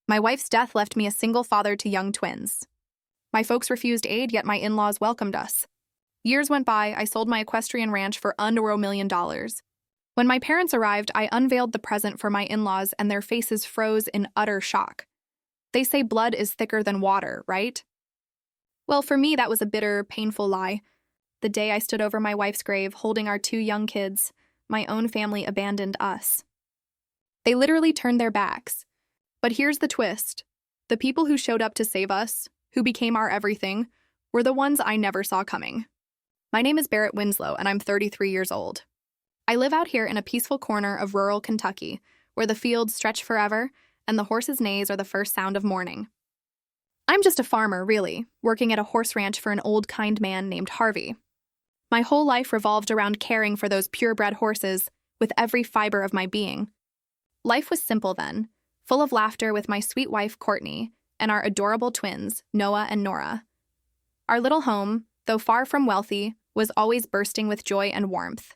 My wife's death left me a single father to young twins. My folks refused aid, yet my in-laws welcomed us. Years went by, I sold my equestrian ranch for under $1 million. When my parents arrived, I unveiled the present for my in-laws and their faces froze in utter shock. They say blood is thicker than water, right? Well, for me, that was a bitter, painful lie. The day I stood over my wife's grave, holding our 2 young kids, my own family abandoned us. They literally turned their backs. But here's the twist. The people who showed up to save us, who became our everything, were the ones I never saw coming. My name is Barrett Winslow, and I'm 33 years old. I live out here in a peaceful corner of rural Kentucky, where the fields stretch forever and the horses' neighs are the first sound of morning. I'm just a farmer, really, working at a horse ranch for an old, kind man named Harvey. My whole life revolved around caring for those purebred horses with every fiber of my being. Life was simple then, full of laughter with my sweet wife, Courtney, and our adorable twins, Noah and Nora. Our little home, though far from wealthy, was always bursting with joy and warmth.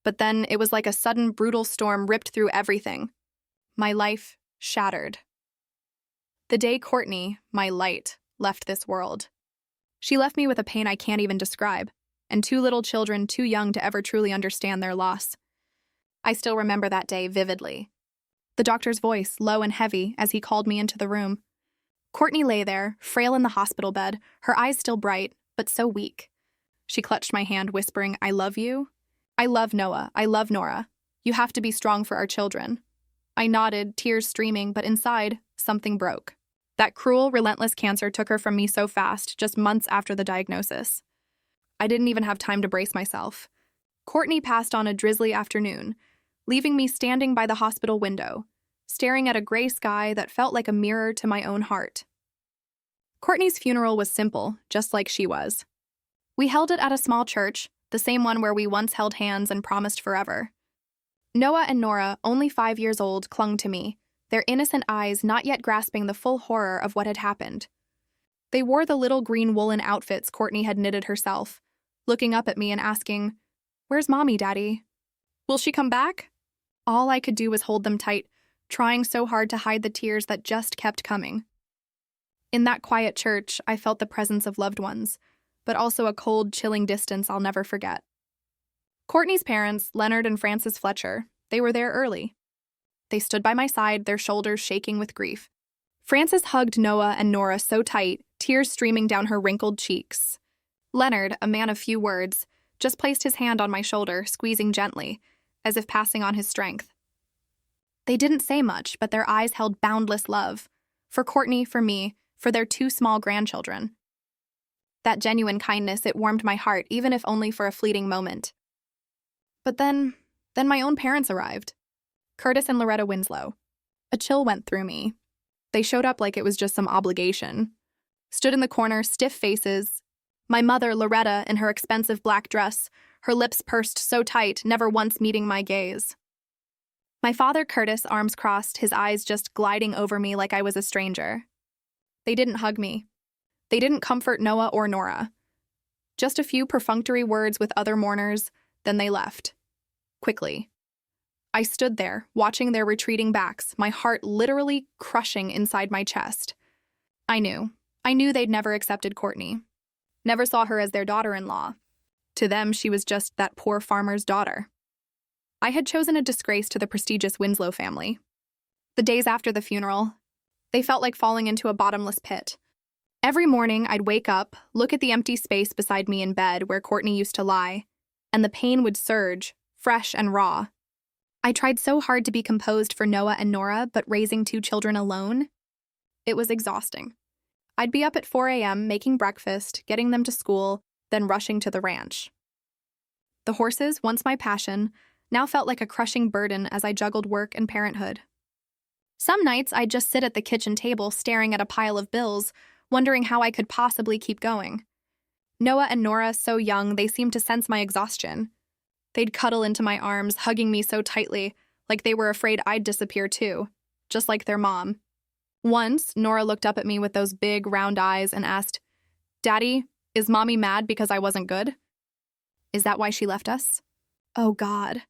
But then it was like a sudden, brutal storm ripped through everything. My life shattered. The day Courtney, my light, left this world. She left me with a pain I can't even describe, and 2 little children too young to ever truly understand their loss. I still remember that day vividly. The doctor's voice, low and heavy, as he called me into the room. Courtney lay there, frail in the hospital bed, her eyes still bright, but so weak. She clutched my hand, whispering, "I love you. I love Noah. I love Nora. You have to be strong for our children." I nodded, tears streaming, but inside, something broke. That cruel, relentless cancer took her from me so fast, just months after the diagnosis. I didn't even have time to brace myself. Courtney passed on a drizzly afternoon, leaving me standing by the hospital window, staring at a gray sky that felt like a mirror to my own heart. Courtney's funeral was simple, just like she was. We held it at a small church, the same one where we once held hands and promised forever. Noah and Nora, only 5 years old, clung to me, their innocent eyes not yet grasping the full horror of what had happened. They wore the little green woolen outfits Courtney had knitted herself, looking up at me and asking, "Where's Mommy, Daddy? Will she come back?" All I could do was hold them tight, trying so hard to hide the tears that just kept coming. In that quiet church, I felt the presence of loved ones, but also a cold, chilling distance I'll never forget. Courtney's parents, Leonard and Frances Fletcher, they were there early. They stood by my side, their shoulders shaking with grief. Frances hugged Noah and Nora so tight, tears streaming down her wrinkled cheeks. Leonard, a man of few words, just placed his hand on my shoulder, squeezing gently, as if passing on his strength. They didn't say much, but their eyes held boundless love. For Courtney, for me, for their 2 small grandchildren. That genuine kindness, it warmed my heart, even if only for a fleeting moment. But then my own parents arrived. Curtis and Loretta Winslow. A chill went through me. They showed up like it was just some obligation. Stood in the corner, stiff faces. My mother, Loretta, in her expensive black dress, her lips pursed so tight, never once meeting my gaze. My father, Curtis, arms crossed, his eyes just gliding over me like I was a stranger. They didn't hug me. They didn't comfort Noah or Nora. Just a few perfunctory words with other mourners, then they left. Quickly. I stood there, watching their retreating backs, my heart literally crushing inside my chest. I knew they'd never accepted Courtney. Never saw her as their daughter-in-law. To them, she was just that poor farmer's daughter. I had chosen a disgrace to the prestigious Winslow family. The days after the funeral, they felt like falling into a bottomless pit. Every morning, I'd wake up, look at the empty space beside me in bed where Courtney used to lie, and the pain would surge, fresh and raw. I tried so hard to be composed for Noah and Nora, but raising 2 children alone? It was exhausting. I'd be up at 4 a.m. making breakfast, getting them to school, then rushing to the ranch. The horses, once my passion, now felt like a crushing burden as I juggled work and parenthood. Some nights I'd just sit at the kitchen table staring at a pile of bills, wondering how I could possibly keep going. Noah and Nora, so young, they seemed to sense my exhaustion. They'd cuddle into my arms, hugging me so tightly, like they were afraid I'd disappear too, just like their mom. Once, Nora looked up at me with those big, round eyes and asked, "Daddy, is Mommy mad because I wasn't good? Is that why she left us?" Oh, God.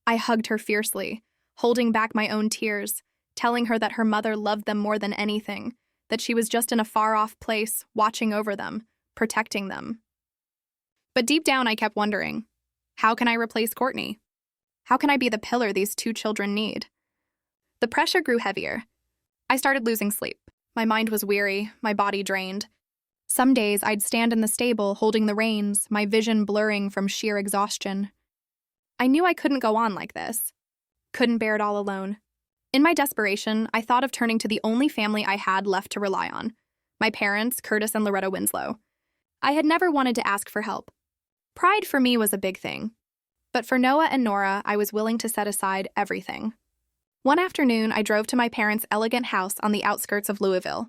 I hugged her fiercely, holding back my own tears, telling her that her mother loved them more than anything, that she was just in a far-off place, watching over them, protecting them. But deep down, I kept wondering, how can I replace Courtney? How can I be the pillar these two children need? The pressure grew heavier. I started losing sleep. My mind was weary, my body drained. Some days, I'd stand in the stable holding the reins, my vision blurring from sheer exhaustion. I knew I couldn't go on like this. Couldn't bear it all alone. In my desperation, I thought of turning to the only family I had left to rely on, my parents, Curtis and Loretta Winslow. I had never wanted to ask for help. Pride for me was a big thing. But for Noah and Nora, I was willing to set aside everything. One afternoon, I drove to my parents' elegant house on the outskirts of Louisville.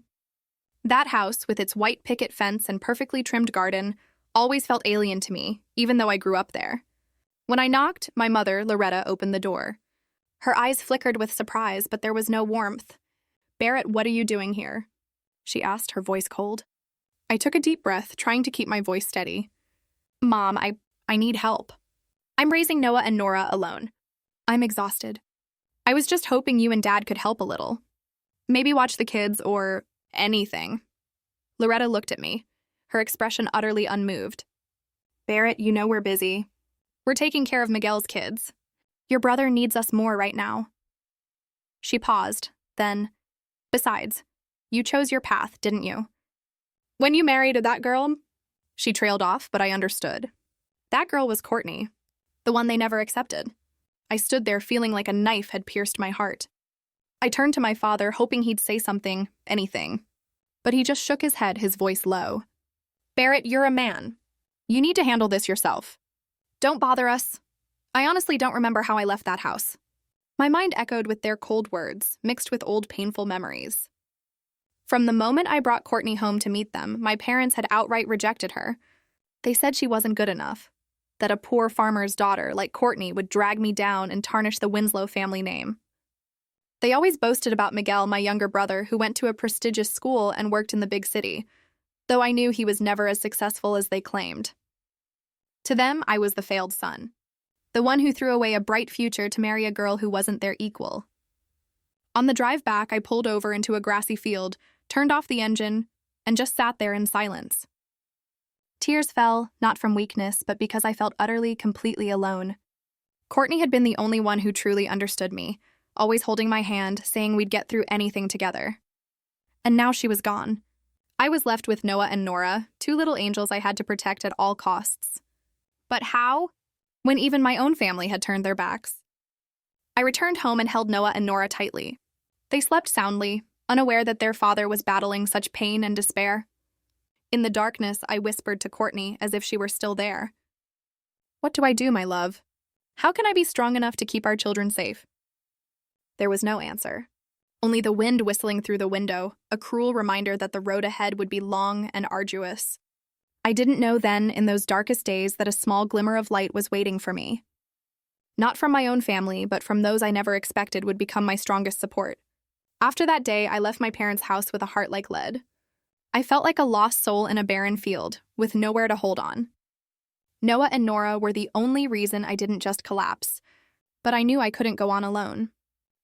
That house, with its white picket fence and perfectly trimmed garden, always felt alien to me, even though I grew up there. When I knocked, my mother, Loretta, opened the door. Her eyes flickered with surprise, but there was no warmth. "Barrett, what are you doing here?" she asked, her voice cold. I took a deep breath, trying to keep my voice steady. "Mom, I need help. I'm raising Noah and Nora alone. I'm exhausted. I was just hoping you and Dad could help a little. Maybe watch the kids or anything." Loretta looked at me, her expression utterly unmoved. "Barrett, you know we're busy. We're taking care of Miguel's kids. Your brother needs us more right now." She paused, then, "Besides, you chose your path, didn't you? When you married that girl," she trailed off, but I understood. That girl was Courtney, the one they never accepted. I stood there feeling like a knife had pierced my heart. I turned to my father, hoping he'd say something, anything. But he just shook his head, his voice low. "Barrett, you're a man. You need to handle this yourself. Don't bother us." I honestly don't remember how I left that house. My mind echoed with their cold words, mixed with old painful memories. From the moment I brought Courtney home to meet them, my parents had outright rejected her. They said she wasn't good enough, that a poor farmer's daughter like Courtney would drag me down and tarnish the Winslow family name. They always boasted about Miguel, my younger brother, who went to a prestigious school and worked in the big city, though I knew he was never as successful as they claimed. To them, I was the failed son, the one who threw away a bright future to marry a girl who wasn't their equal. On the drive back, I pulled over into a grassy field, turned off the engine, and just sat there in silence. Tears fell, not from weakness, but because I felt utterly, completely alone. Courtney had been the only one who truly understood me, always holding my hand, saying we'd get through anything together. And now she was gone. I was left with Noah and Nora, two little angels I had to protect at all costs. But how? When even my own family had turned their backs. I returned home and held Noah and Nora tightly. They slept soundly, unaware that their father was battling such pain and despair. In the darkness, I whispered to Courtney as if she were still there. "What do I do, my love? How can I be strong enough to keep our children safe?" There was no answer. Only the wind whistling through the window, a cruel reminder that the road ahead would be long and arduous. I didn't know then, in those darkest days, that a small glimmer of light was waiting for me. Not from my own family, but from those I never expected would become my strongest support. After that day, I left my parents' house with a heart like lead. I felt like a lost soul in a barren field, with nowhere to hold on. Noah and Nora were the only reason I didn't just collapse, but I knew I couldn't go on alone.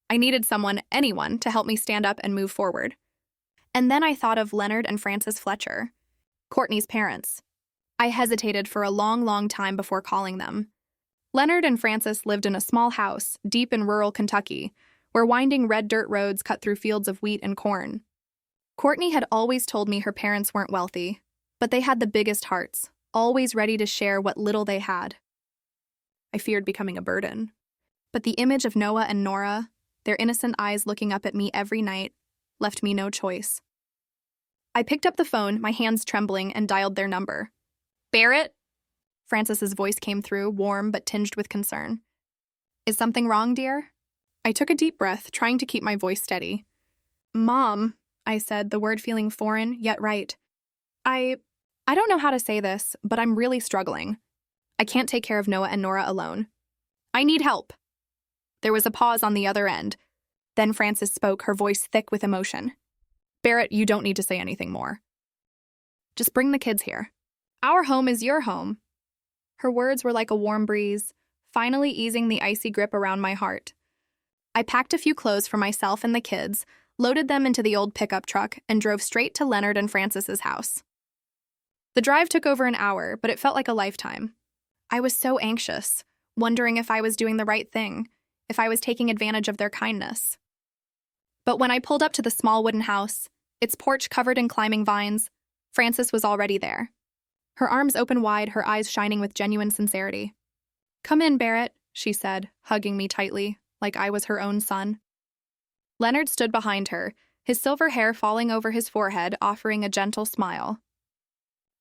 I needed someone, anyone, to help me stand up and move forward. And then I thought of Leonard and Frances Fletcher, Courtney's parents. I hesitated for a long, long time before calling them. Leonard and Frances lived in a small house, deep in rural Kentucky, where winding red dirt roads cut through fields of wheat and corn. Courtney had always told me her parents weren't wealthy, but they had the biggest hearts, always ready to share what little they had. I feared becoming a burden. But the image of Noah and Nora, their innocent eyes looking up at me every night, left me no choice. I picked up the phone, my hands trembling, and dialed their number. "Barrett?" Frances's voice came through, warm but tinged with concern. "Is something wrong, dear?" I took a deep breath, trying to keep my voice steady. "Mom," I said, the word feeling foreign, yet right. I don't know how to say this, but I'm really struggling. I can't take care of Noah and Nora alone. I need help." There was a pause on the other end. Then Frances spoke, her voice thick with emotion. "Barrett, you don't need to say anything more. Just bring the kids here. Our home is your home." Her words were like a warm breeze, finally easing the icy grip around my heart. I packed a few clothes for myself and the kids, loaded them into the old pickup truck, and drove straight to Leonard and Frances's house. The drive took over an hour, but it felt like a lifetime. I was so anxious, wondering if I was doing the right thing, if I was taking advantage of their kindness. But when I pulled up to the small wooden house, its porch covered in climbing vines, Frances was already there. Her arms open wide, her eyes shining with genuine sincerity. "Come in, Barrett," she said, hugging me tightly, like I was her own son. Leonard stood behind her, his silver hair falling over his forehead, offering a gentle smile.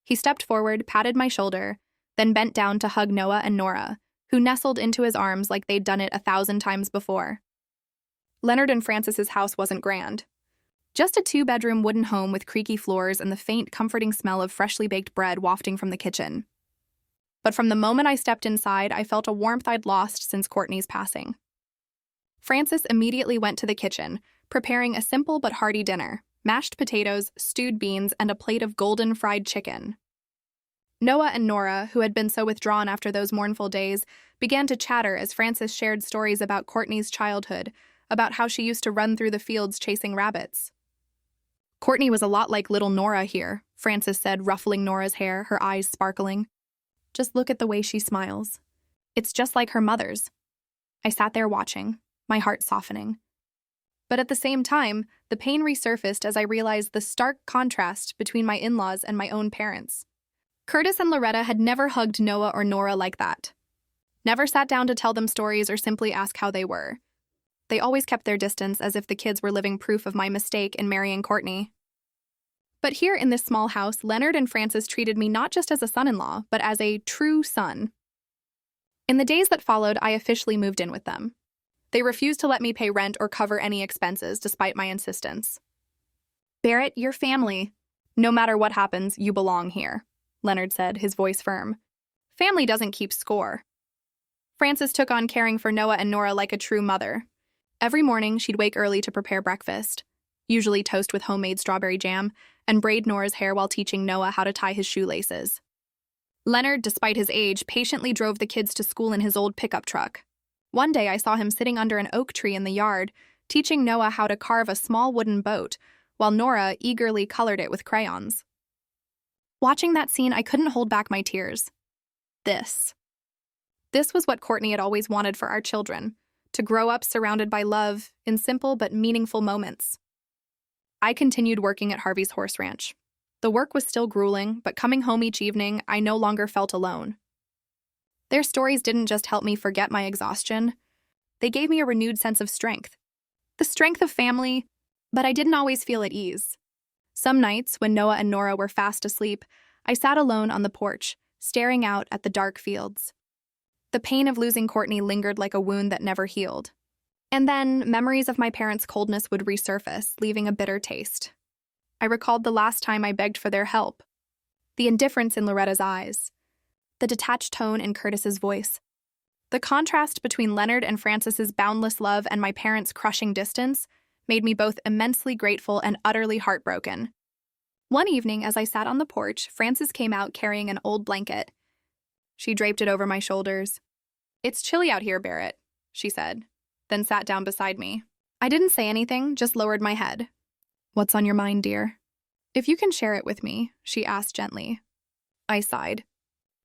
He stepped forward, patted my shoulder, then bent down to hug Noah and Nora, who nestled into his arms like they'd done it 1,000 times before. Leonard and Frances's house wasn't grand. Just a 2-bedroom wooden home with creaky floors and the faint, comforting smell of freshly baked bread wafting from the kitchen. But from the moment I stepped inside, I felt a warmth I'd lost since Courtney's passing. Frances immediately went to the kitchen, preparing a simple but hearty dinner: mashed potatoes, stewed beans, and a plate of golden fried chicken. Noah and Nora, who had been so withdrawn after those mournful days, began to chatter as Frances shared stories about Courtney's childhood, about how she used to run through the fields chasing rabbits. "Courtney was a lot like little Nora here," Frances said, ruffling Nora's hair, her eyes sparkling. "Just look at the way she smiles. It's just like her mother's." I sat there watching, my heart softening. But at the same time, the pain resurfaced as I realized the stark contrast between my in-laws and my own parents. Curtis and Loretta had never hugged Noah or Nora like that. Never sat down to tell them stories or simply ask how they were. They always kept their distance, as if the kids were living proof of my mistake in marrying Courtney. But here in this small house, Leonard and Frances treated me not just as a son-in-law, but as a true son. In the days that followed, I officially moved in with them. They refused to let me pay rent or cover any expenses, despite my insistence. "Barrett, you're family. No matter what happens, you belong here," Leonard said, his voice firm. "Family doesn't keep score." Frances took on caring for Noah and Nora like a true mother. Every morning, she'd wake early to prepare breakfast, usually toast with homemade strawberry jam, and braid Nora's hair while teaching Noah how to tie his shoelaces. Leonard, despite his age, patiently drove the kids to school in his old pickup truck. One day, I saw him sitting under an oak tree in the yard, teaching Noah how to carve a small wooden boat, while Nora eagerly colored it with crayons. Watching that scene, I couldn't hold back my tears. This was what Courtney had always wanted for our children: to grow up surrounded by love in simple but meaningful moments. I continued working at Harvey's horse ranch. The work was still grueling, but coming home each evening, I no longer felt alone. Their stories didn't just help me forget my exhaustion. They gave me a renewed sense of strength. The strength of family, but I didn't always feel at ease. Some nights, when Noah and Nora were fast asleep, I sat alone on the porch, staring out at the dark fields. The pain of losing Courtney lingered like a wound that never healed. And then, memories of my parents' coldness would resurface, leaving a bitter taste. I recalled the last time I begged for their help, the indifference in Loretta's eyes, the detached tone in Curtis's voice. The contrast between Leonard and Frances's boundless love and my parents' crushing distance made me both immensely grateful and utterly heartbroken. One evening, as I sat on the porch, Frances came out carrying an old blanket. She draped it over my shoulders. "It's chilly out here, Barrett," she said, then sat down beside me. I didn't say anything, just lowered my head. "What's on your mind, dear?" "If you can share it with me," she asked gently. I sighed.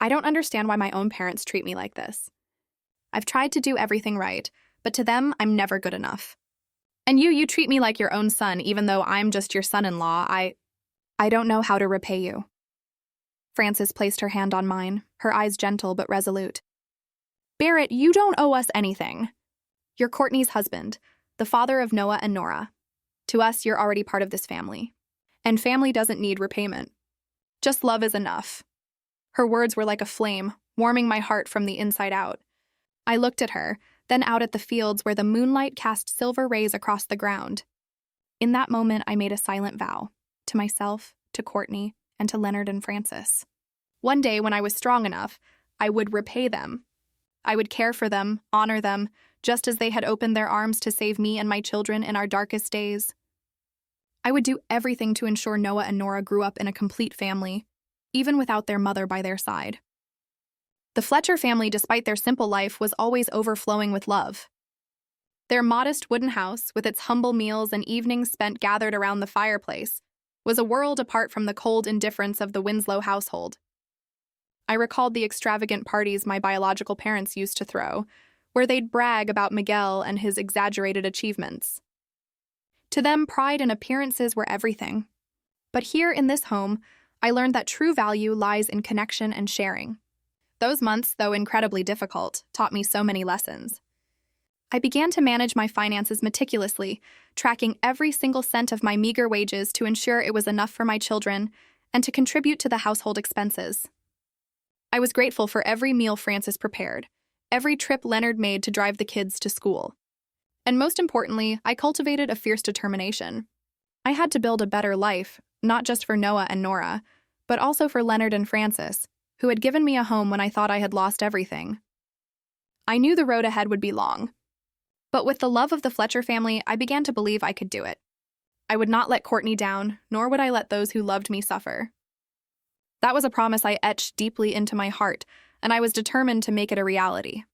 I don't understand why my own parents treat me like this. I've tried to do everything right, but to them, I'm never good enough. And you treat me like your own son, even though I'm just your son-in-law. I don't know how to repay you. Frances placed her hand on mine, her eyes gentle but resolute. "Barrett, you don't owe us anything. You're Courtney's husband, the father of Noah and Nora. To us, you're already part of this family. And family doesn't need repayment. Just love is enough." Her words were like a flame, warming my heart from the inside out. I looked at her, then out at the fields where the moonlight cast silver rays across the ground. In that moment, I made a silent vow, to myself, to Courtney, and to Leonard and Frances. One day, when I was strong enough, I would repay them. I would care for them, honor them, just as they had opened their arms to save me and my children in our darkest days. I would do everything to ensure Noah and Nora grew up in a complete family, even without their mother by their side. The Fletcher family, despite their simple life, was always overflowing with love. Their modest wooden house, with its humble meals and evenings spent gathered around the fireplace, was a world apart from the cold indifference of the Winslow household. I recalled the extravagant parties my biological parents used to throw, where they'd brag about Miguel and his exaggerated achievements. To them, pride and appearances were everything. But here in this home, I learned that true value lies in connection and sharing. Those months, though incredibly difficult, taught me so many lessons. I began to manage my finances meticulously, tracking every single cent of my meager wages to ensure it was enough for my children and to contribute to the household expenses. I was grateful for every meal Frances prepared, every trip Leonard made to drive the kids to school. And most importantly, I cultivated a fierce determination. I had to build a better life, not just for Noah and Nora, but also for Leonard and Frances, who had given me a home when I thought I had lost everything. I knew the road ahead would be long. But with the love of the Fletcher family, I began to believe I could do it. I would not let Courtney down, nor would I let those who loved me suffer. That was a promise I etched deeply into my heart, and I was determined to make it a reality.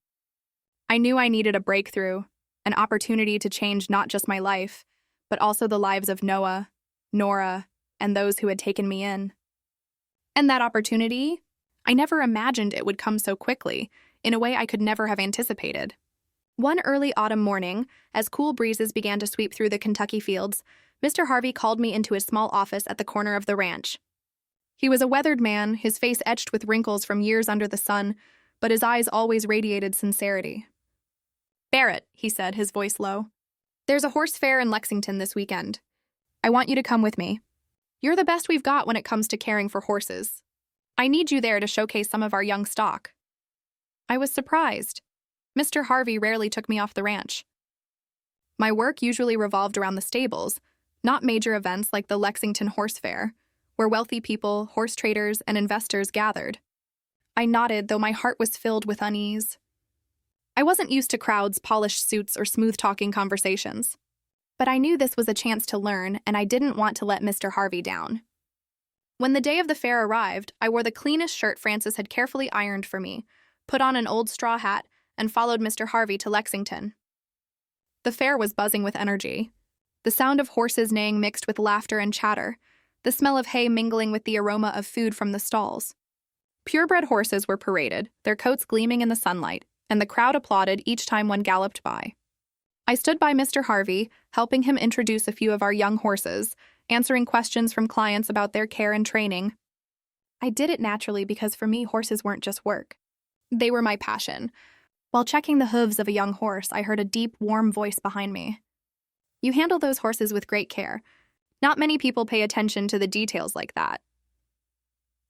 I knew I needed a breakthrough, an opportunity to change not just my life, but also the lives of Noah, Nora, and those who had taken me in. And that opportunity, I never imagined it would come so quickly, in a way I could never have anticipated. One early autumn morning, as cool breezes began to sweep through the Kentucky fields, Mr. Harvey called me into his small office at the corner of the ranch. He was a weathered man, his face etched with wrinkles from years under the sun, but his eyes always radiated sincerity. "Barrett," he said, his voice low, "there's a horse fair in Lexington this weekend. I want you to come with me. You're the best we've got when it comes to caring for horses. I need you there to showcase some of our young stock." I was surprised. Mr. Harvey rarely took me off the ranch. My work usually revolved around the stables, not major events like the Lexington Horse Fair, where wealthy people, horse traders, and investors gathered. I nodded, though my heart was filled with unease. I wasn't used to crowds, polished suits, or smooth-talking conversations. But I knew this was a chance to learn, and I didn't want to let Mr. Harvey down. When the day of the fair arrived, I wore the cleanest shirt Frances had carefully ironed for me, put on an old straw hat, and followed Mr. Harvey to Lexington. The fair was buzzing with energy. The sound of horses neighing mixed with laughter and chatter, the smell of hay mingling with the aroma of food from the stalls. Purebred horses were paraded, their coats gleaming in the sunlight, and the crowd applauded each time one galloped by. I stood by Mr. Harvey, helping him introduce a few of our young horses, answering questions from clients about their care and training. I did it naturally because for me, horses weren't just work. They were my passion. While checking the hooves of a young horse, I heard a deep, warm voice behind me. "You handle those horses with great care. Not many people pay attention to the details like that."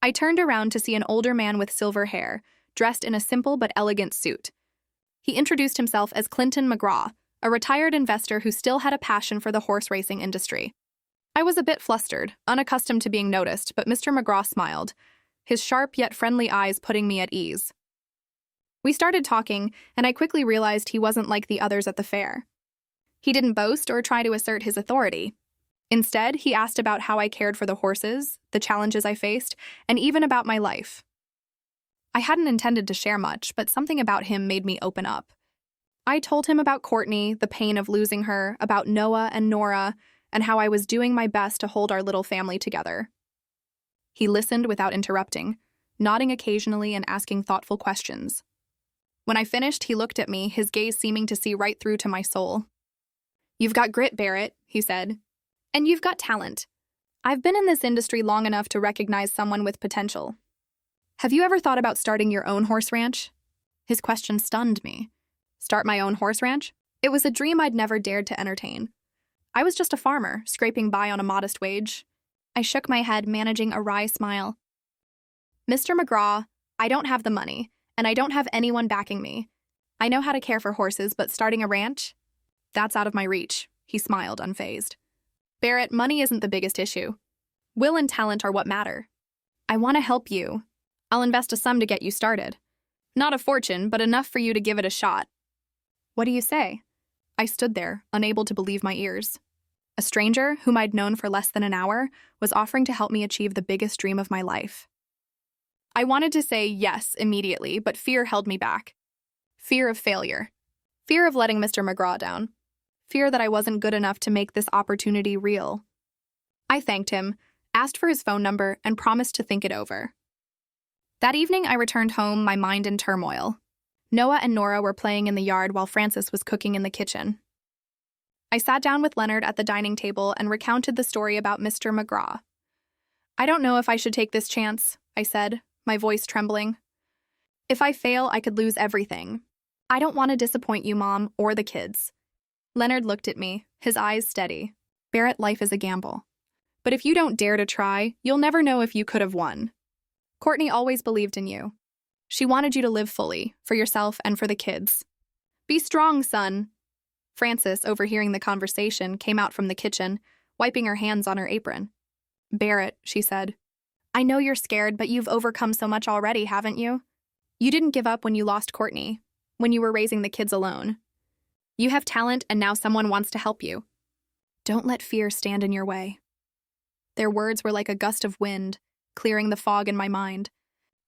I turned around to see an older man with silver hair, dressed in a simple but elegant suit. He introduced himself as Clinton McGraw, a retired investor who still had a passion for the horse racing industry. I was a bit flustered, unaccustomed to being noticed, but Mr. McGraw smiled, his sharp yet friendly eyes putting me at ease. We started talking, and I quickly realized he wasn't like the others at the fair. He didn't boast or try to assert his authority. Instead, he asked about how I cared for the horses, the challenges I faced, and even about my life. I hadn't intended to share much, but something about him made me open up. I told him about Courtney, the pain of losing her, about Noah and Nora, and how I was doing my best to hold our little family together. He listened without interrupting, nodding occasionally and asking thoughtful questions. When I finished, he looked at me, his gaze seeming to see right through to my soul. "You've got grit, Barrett," he said. "And you've got talent. I've been in this industry long enough to recognize someone with potential. Have you ever thought about starting your own horse ranch?" His question stunned me. Start my own horse ranch? It was a dream I'd never dared to entertain. I was just a farmer, scraping by on a modest wage. I shook my head, managing a wry smile. "Mr. McGraw, I don't have the money, and I don't have anyone backing me. I know how to care for horses, but starting a ranch? That's out of my reach," he smiled, unfazed. "Barrett, money isn't the biggest issue. Will and talent are what matter. I want to help you. I'll invest a sum to get you started. Not a fortune, but enough for you to give it a shot." "What do you say?" I stood there, unable to believe my ears. A stranger, whom I'd known for less than an hour, was offering to help me achieve the biggest dream of my life. I wanted to say yes immediately, but fear held me back. Fear of failure. Fear of letting Mr. McGraw down. Fear that I wasn't good enough to make this opportunity real. I thanked him, asked for his phone number, and promised to think it over. That evening, I returned home, my mind in turmoil. Noah and Nora were playing in the yard while Francis was cooking in the kitchen. I sat down with Leonard at the dining table and recounted the story about Mr. McGraw. I don't know if I should take this chance, I said, my voice trembling. If I fail, I could lose everything. I don't want to disappoint you, Mom, or the kids. Leonard looked at me, his eyes steady. Barrett, life is a gamble. But if you don't dare to try, you'll never know if you could have won. Courtney always believed in you. She wanted you to live fully, for yourself and for the kids. Be strong, son. Frances, overhearing the conversation, came out from the kitchen, wiping her hands on her apron. Barrett, she said, I know you're scared, but you've overcome so much already, haven't you? You didn't give up when you lost Courtney, when you were raising the kids alone. You have talent, and now someone wants to help you. Don't let fear stand in your way. Their words were like a gust of wind, clearing the fog in my mind.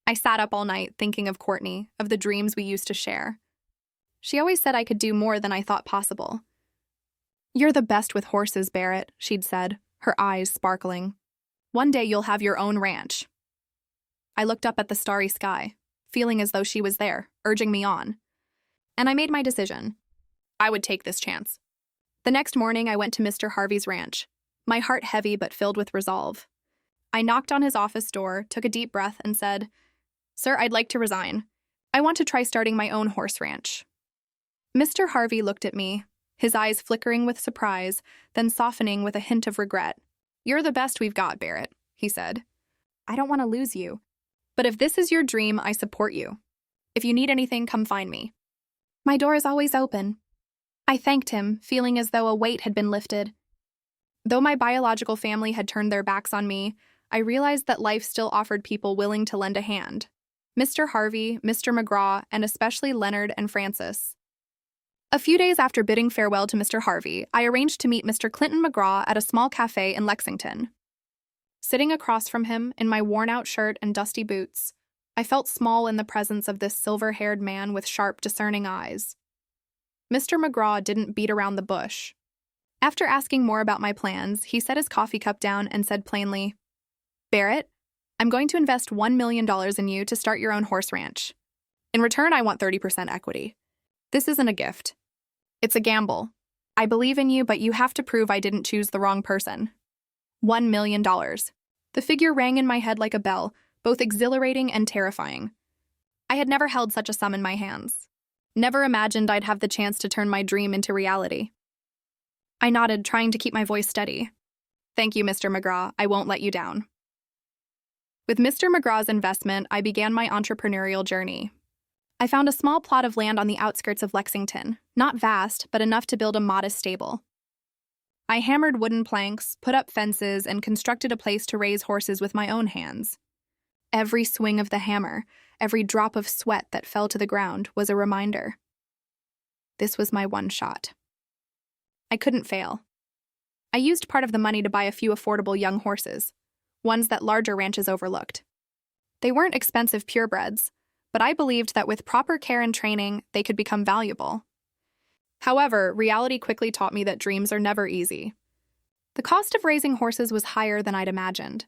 I sat up all night thinking of Courtney, of the dreams we used to share. She always said I could do more than I thought possible. You're the best with horses, Barrett, she'd said, her eyes sparkling. One day you'll have your own ranch. I looked up at the starry sky, feeling as though she was there, urging me on. And I made my decision. I would take this chance. The next morning, I went to Mr. Harvey's ranch, my heart heavy but filled with resolve. I knocked on his office door, took a deep breath, and said, Sir, I'd like to resign. I want to try starting my own horse ranch. Mr. Harvey looked at me, his eyes flickering with surprise, then softening with a hint of regret. You're the best we've got, Barrett, he said. I don't want to lose you. But if this is your dream, I support you. If you need anything, come find me. My door is always open. I thanked him, feeling as though a weight had been lifted. Though my biological family had turned their backs on me, I realized that life still offered people willing to lend a hand. Mr. Harvey, Mr. McGraw, and especially Leonard and Francis. A few days after bidding farewell to Mr. Harvey, I arranged to meet Mr. Clinton McGraw at a small cafe in Lexington. Sitting across from him, in my worn-out shirt and dusty boots, I felt small in the presence of this silver-haired man with sharp, discerning eyes. Mr. McGraw didn't beat around the bush. After asking more about my plans, he set his coffee cup down and said plainly, Barrett, I'm going to invest $1 million in you to start your own horse ranch. In return, I want 30% equity. This isn't a gift. It's a gamble. I believe in you, but you have to prove I didn't choose the wrong person. $1 million. The figure rang in my head like a bell, both exhilarating and terrifying. I had never held such a sum in my hands. Never imagined I'd have the chance to turn my dream into reality. I nodded, trying to keep my voice steady. Thank you, Mr. McGraw. I won't let you down. With Mr. McGraw's investment, I began my entrepreneurial journey. I found a small plot of land on the outskirts of Lexington, not vast, but enough to build a modest stable. I hammered wooden planks, put up fences, and constructed a place to raise horses with my own hands. Every swing of the hammer, every drop of sweat that fell to the ground was a reminder. This was my one shot. I couldn't fail. I used part of the money to buy a few affordable young horses, ones that larger ranches overlooked. They weren't expensive purebreds, but I believed that with proper care and training, they could become valuable. However, reality quickly taught me that dreams are never easy. The cost of raising horses was higher than I'd imagined.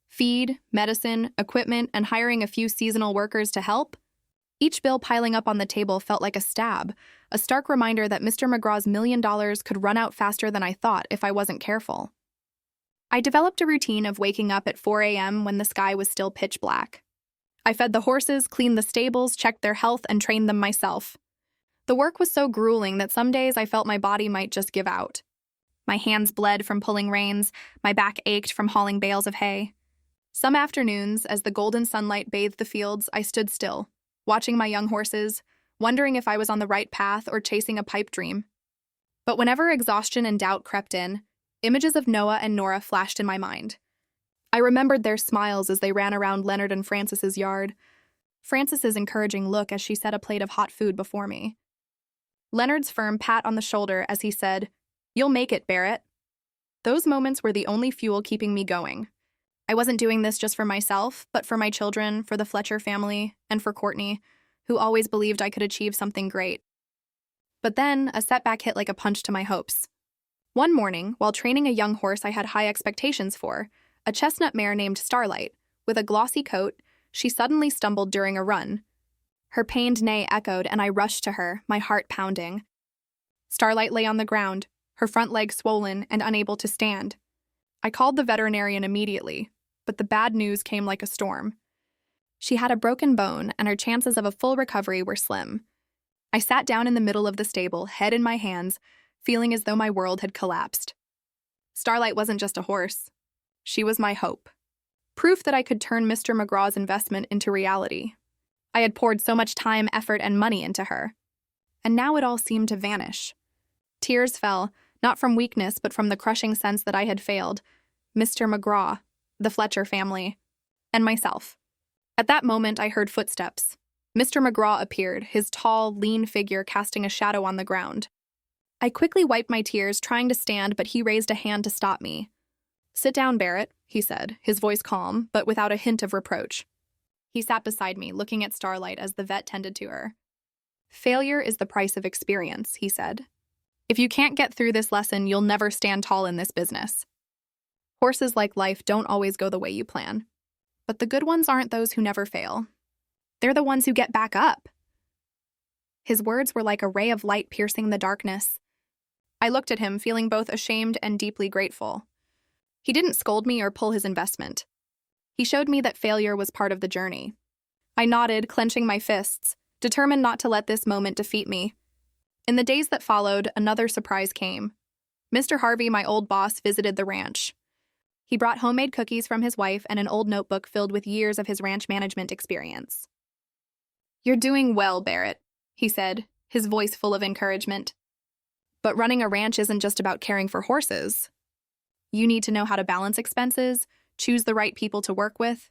Feed, medicine, equipment, and hiring a few seasonal workers to help. Each bill piling up on the table felt like a stab, a stark reminder that Mr. McGraw's $1 million could run out faster than I thought if I wasn't careful. I developed a routine of waking up at 4 a.m. when the sky was still pitch black. I fed the horses, cleaned the stables, checked their health, and trained them myself. The work was so grueling that some days I felt my body might just give out. My hands bled from pulling reins, my back ached from hauling bales of hay. Some afternoons, as the golden sunlight bathed the fields, I stood still, watching my young horses, wondering if I was on the right path or chasing a pipe dream. But whenever exhaustion and doubt crept in, images of Noah and Nora flashed in my mind. I remembered their smiles as they ran around Leonard and Francis's yard, Francis's encouraging look as she set a plate of hot food before me. Leonard's firm pat on the shoulder as he said, "You'll make it, Barrett." Those moments were the only fuel keeping me going. I wasn't doing this just for myself, but for my children, for the Fletcher family, and for Courtney, who always believed I could achieve something great. But then, a setback hit like a punch to my hopes. One morning, while training a young horse I had high expectations for, a chestnut mare named Starlight, with a glossy coat, she suddenly stumbled during a run. Her pained neigh echoed, and I rushed to her, my heart pounding. Starlight lay on the ground, her front leg swollen and unable to stand. I called the veterinarian immediately, but the bad news came like a storm. She had a broken bone, and her chances of a full recovery were slim. I sat down in the middle of the stable, head in my hands, feeling as though my world had collapsed. Starlight wasn't just a horse. She was my hope. Proof that I could turn Mr. McGraw's investment into reality. I had poured so much time, effort, and money into her. And now it all seemed to vanish. Tears fell, not from weakness, but from the crushing sense that I had failed. Mr. McGraw, the Fletcher family, and myself. At that moment, I heard footsteps. Mr. McGraw appeared, his tall, lean figure casting a shadow on the ground. I quickly wiped my tears, trying to stand, but he raised a hand to stop me. "Sit down, Barrett," he said, his voice calm, but without a hint of reproach. He sat beside me, looking at Starlight as the vet tended to her. "Failure is the price of experience," he said. "If you can't get through this lesson, you'll never stand tall in this business. Horses, like life, don't always go the way you plan. But the good ones aren't those who never fail. They're the ones who get back up." His words were like a ray of light piercing the darkness. I looked at him, feeling both ashamed and deeply grateful. He didn't scold me or pull his investment. He showed me that failure was part of the journey. I nodded, clenching my fists, determined not to let this moment defeat me. In the days that followed, another surprise came. Mr. Harvey, my old boss, visited the ranch. He brought homemade cookies from his wife and an old notebook filled with years of his ranch management experience. "You're doing well, Barrett," he said, his voice full of encouragement. "But running a ranch isn't just about caring for horses. You need to know how to balance expenses, choose the right people to work with,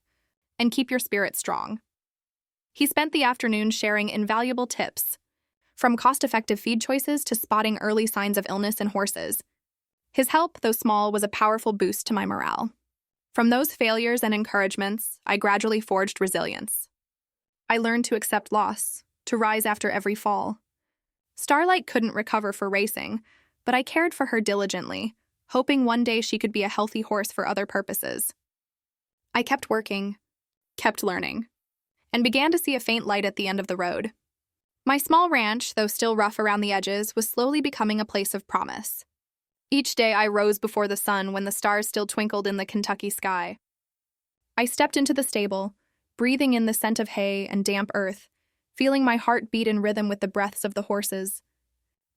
and keep your spirit strong." He spent the afternoon sharing invaluable tips, from cost-effective feed choices to spotting early signs of illness in horses. His help, though small, was a powerful boost to my morale. From those failures and encouragements, I gradually forged resilience. I learned to accept loss, to rise after every fall. Starlight couldn't recover for racing, but I cared for her diligently, hoping one day she could be a healthy horse for other purposes. I kept working, kept learning, and began to see a faint light at the end of the road. My small ranch, though still rough around the edges, was slowly becoming a place of promise. Each day I rose before the sun when the stars still twinkled in the Kentucky sky. I stepped into the stable, breathing in the scent of hay and damp earth, feeling my heart beat in rhythm with the breaths of the horses.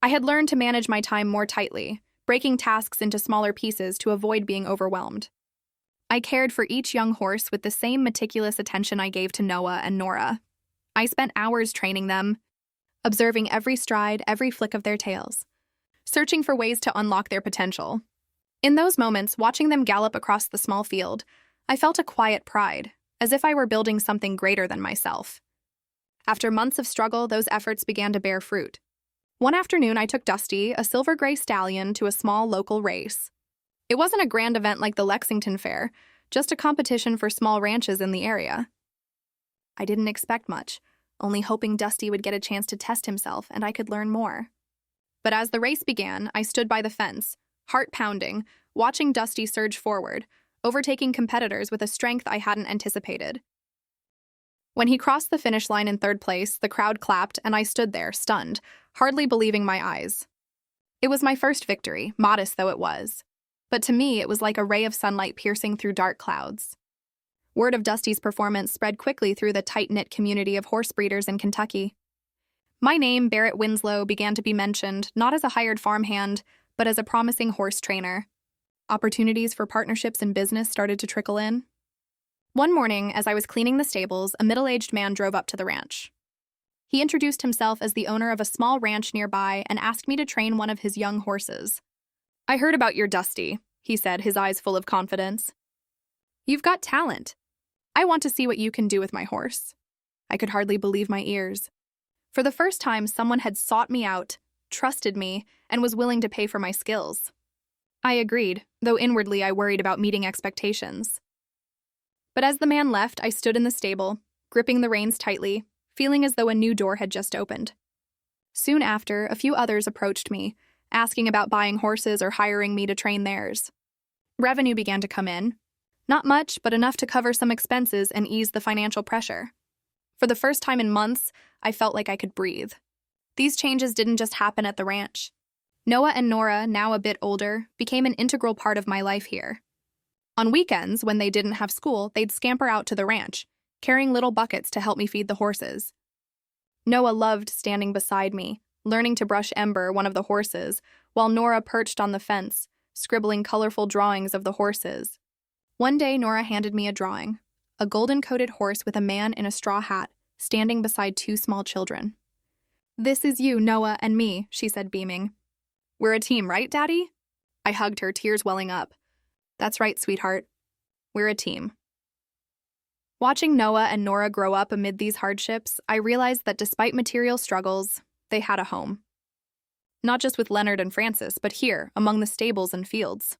I had learned to manage my time more tightly, breaking tasks into smaller pieces to avoid being overwhelmed. I cared for each young horse with the same meticulous attention I gave to Noah and Nora. I spent hours training them, observing every stride, every flick of their tails, searching for ways to unlock their potential. In those moments, watching them gallop across the small field, I felt a quiet pride, as if I were building something greater than myself. After months of struggle, those efforts began to bear fruit. One afternoon, I took Dusty, a silver-gray stallion, to a small local race. It wasn't a grand event like the Lexington Fair, just a competition for small ranches in the area. I didn't expect much, only hoping Dusty would get a chance to test himself and I could learn more. But as the race began, I stood by the fence, heart pounding, watching Dusty surge forward, overtaking competitors with a strength I hadn't anticipated. When he crossed the finish line in third place, the crowd clapped and I stood there, stunned, hardly believing my eyes. It was my first victory, modest though it was. But to me, it was like a ray of sunlight piercing through dark clouds. Word of Dusty's performance spread quickly through the tight-knit community of horse breeders in Kentucky. My name, Barrett Winslow, began to be mentioned, not as a hired farmhand, but as a promising horse trainer. Opportunities for partnerships in business started to trickle in. One morning, as I was cleaning the stables, a middle-aged man drove up to the ranch. He introduced himself as the owner of a small ranch nearby and asked me to train one of his young horses. "I heard about your Dusty," he said, his eyes full of confidence. "You've got talent. I want to see what you can do with my horse." I could hardly believe my ears. For the first time, someone had sought me out, trusted me, and was willing to pay for my skills. I agreed, though inwardly I worried about meeting expectations. But as the man left, I stood in the stable, gripping the reins tightly, feeling as though a new door had just opened. Soon after, a few others approached me, asking about buying horses or hiring me to train theirs. Revenue began to come in. Not much, but enough to cover some expenses and ease the financial pressure. For the first time in months, I felt like I could breathe. These changes didn't just happen at the ranch. Noah and Nora, now a bit older, became an integral part of my life here. On weekends, when they didn't have school, they'd scamper out to the ranch, carrying little buckets to help me feed the horses. Noah loved standing beside me, learning to brush Ember, one of the horses, while Nora perched on the fence, scribbling colorful drawings of the horses. One day, Nora handed me a drawing, a golden-coated horse with a man in a straw hat, standing beside two small children. "This is you, Noah, and me," she said, beaming. "We're a team, right, Daddy?" I hugged her, tears welling up. "That's right, sweetheart. We're a team." Watching Noah and Nora grow up amid these hardships, I realized that despite material struggles, they had a home. Not just with Leonard and Francis, but here, among the stables and fields.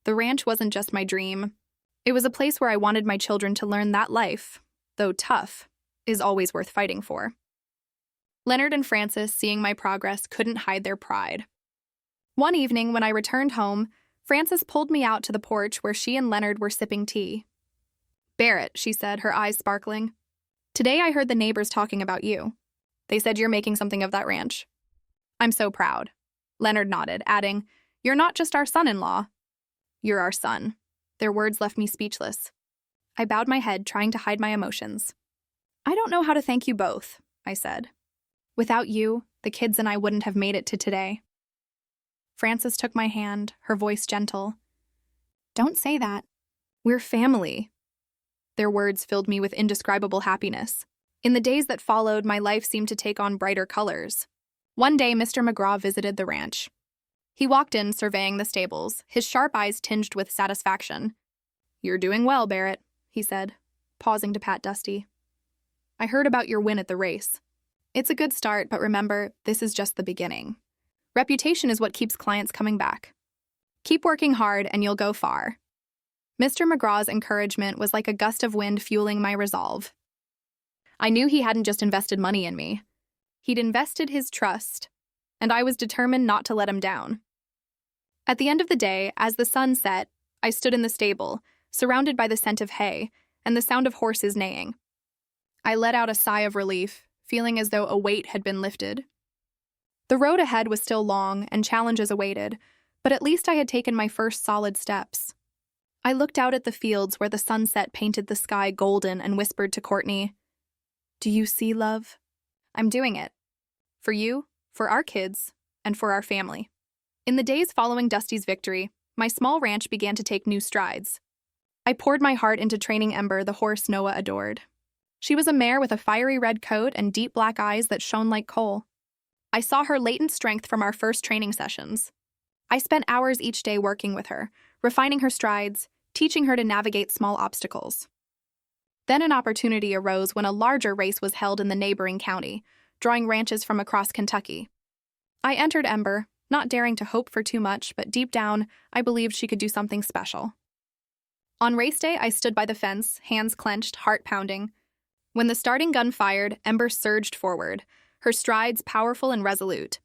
The ranch wasn't just my dream. It was a place where I wanted my children to learn that life, though tough, is always worth fighting for. Leonard and Francis, seeing my progress, couldn't hide their pride. One evening, when I returned home, Francis pulled me out to the porch where she and Leonard were sipping tea. "Barrett," she said, her eyes sparkling. "Today I heard the neighbors talking about you. They said you're making something of that ranch." "I'm so proud." Leonard nodded, adding, "You're not just our son-in-law. You're our son." Their words left me speechless. I bowed my head, trying to hide my emotions. "I don't know how to thank you both," I said. "Without you, the kids and I wouldn't have made it to today." Frances took my hand, her voice gentle. "Don't say that. We're family." Their words filled me with indescribable happiness. In the days that followed, my life seemed to take on brighter colors. One day, Mr. McGraw visited the ranch. He walked in, surveying the stables, his sharp eyes tinged with satisfaction. "You're doing well, Barrett," he said, pausing to pat Dusty. "I heard about your win at the race. It's a good start, but remember, this is just the beginning. Reputation is what keeps clients coming back. Keep working hard and you'll go far." Mr. McGraw's encouragement was like a gust of wind fueling my resolve. I knew he hadn't just invested money in me. He'd invested his trust, and I was determined not to let him down. At the end of the day, as the sun set, I stood in the stable, surrounded by the scent of hay and the sound of horses neighing. I let out a sigh of relief, feeling as though a weight had been lifted. The road ahead was still long and challenges awaited, but at least I had taken my first solid steps. I looked out at the fields where the sunset painted the sky golden and whispered to Courtney, "Do you see, love? I'm doing it. For you, for our kids, and for our family." In the days following Dusty's victory, my small ranch began to take new strides. I poured my heart into training Ember, the horse Noah adored. She was a mare with a fiery red coat and deep black eyes that shone like coal. I saw her latent strength from our first training sessions. I spent hours each day working with her, refining her strides, teaching her to navigate small obstacles. Then an opportunity arose when a larger race was held in the neighboring county, drawing ranches from across Kentucky. I entered Ember, not daring to hope for too much, but deep down, I believed she could do something special. On race day, I stood by the fence, hands clenched, heart pounding. When the starting gun fired, Ember surged forward, her strides powerful and resolute.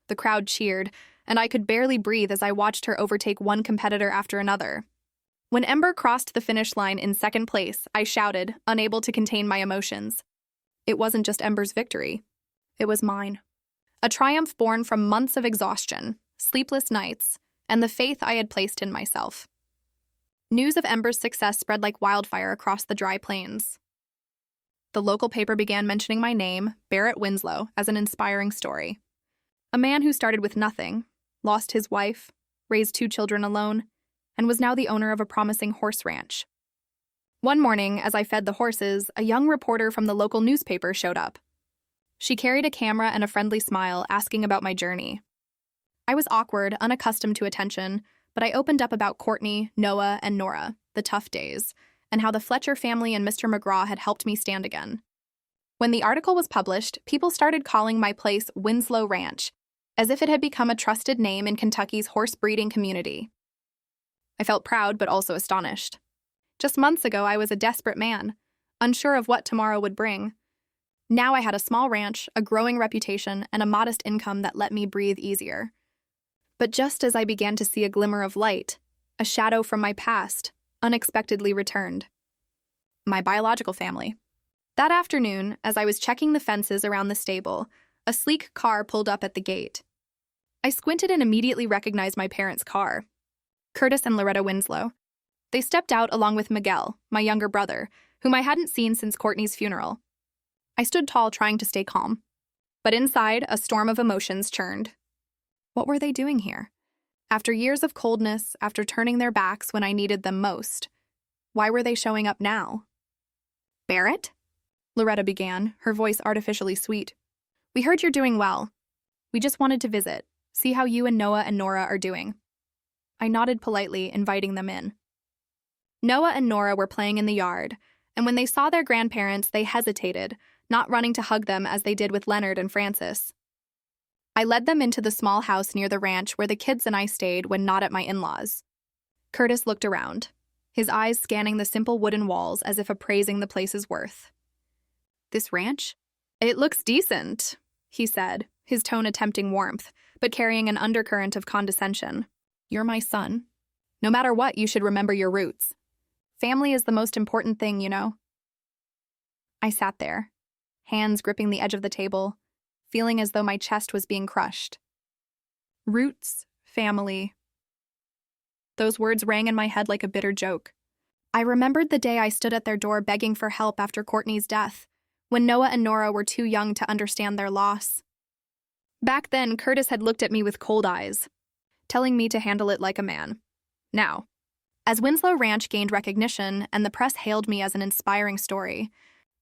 The crowd cheered, and I could barely breathe as I watched her overtake one competitor after another. When Ember crossed the finish line in second place, I shouted, unable to contain my emotions. It wasn't just Ember's victory. It was mine. A triumph born from months of exhaustion, sleepless nights, and the faith I had placed in myself. News of Ember's success spread like wildfire across the dry plains. The local paper began mentioning my name, Barrett Winslow, as an inspiring story. A man who started with nothing, lost his wife, raised 2 children alone, and was now the owner of a promising horse ranch. One morning, as I fed the horses, a young reporter from the local newspaper showed up. She carried a camera and a friendly smile, asking about my journey. I was awkward, unaccustomed to attention, but I opened up about Courtney, Noah, and Nora, the tough days, and how the Fletcher family and Mr. McGraw had helped me stand again. When the article was published, people started calling my place Winslow Ranch, as if it had become a trusted name in Kentucky's horse breeding community. I felt proud but also astonished. Just months ago, I was a desperate man, unsure of what tomorrow would bring. Now I had a small ranch, a growing reputation, and a modest income that let me breathe easier. But just as I began to see a glimmer of light, a shadow from my past unexpectedly returned. My biological family. That afternoon, as I was checking the fences around the stable, a sleek car pulled up at the gate. I squinted and immediately recognized my parents' car. Curtis and Loretta Winslow. They stepped out along with Miguel, my younger brother, whom I hadn't seen since Courtney's funeral. I stood tall, trying to stay calm. But inside, a storm of emotions churned. What were they doing here? After years of coldness, after turning their backs when I needed them most, why were they showing up now? Barrett? Loretta began, her voice artificially sweet. We heard you're doing well. We just wanted to visit, see how you and Noah and Nora are doing. I nodded politely, inviting them in. Noah and Nora were playing in the yard, and when they saw their grandparents, they hesitated, not running to hug them as they did with Leonard and Francis. I led them into the small house near the ranch where the kids and I stayed when not at my in-laws. Curtis looked around, his eyes scanning the simple wooden walls as if appraising the place's worth. This ranch? It looks decent, he said, his tone attempting warmth, but carrying an undercurrent of condescension. You're my son. No matter what, you should remember your roots. Family is the most important thing, you know. I sat there, hands gripping the edge of the table, feeling as though my chest was being crushed. Roots, family. Those words rang in my head like a bitter joke. I remembered the day I stood at their door begging for help after Courtney's death, when Noah and Nora were too young to understand their loss. Back then, Curtis had looked at me with cold eyes, telling me to handle it like a man. Now, as Winslow Ranch gained recognition and the press hailed me as an inspiring story,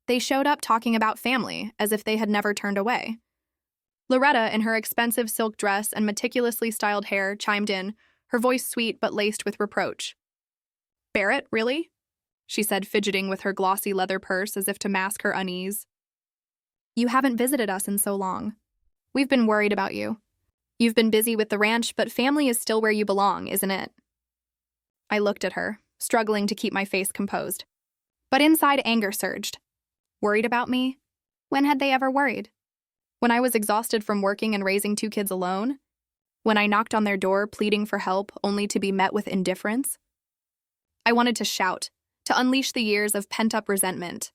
they showed up talking about family as if they had never turned away. Loretta, in her expensive silk dress and meticulously styled hair, chimed in, her voice sweet but laced with reproach. Barrett, really? She said, fidgeting with her glossy leather purse as if to mask her unease. You haven't visited us in so long. We've been worried about you. You've been busy with the ranch, but family is still where you belong, isn't it? I looked at her, struggling to keep my face composed. But inside, anger surged. Worried about me? When had they ever worried? When I was exhausted from working and raising 2 kids alone? When I knocked on their door pleading for help only to be met with indifference? I wanted to shout, to unleash the years of pent-up resentment.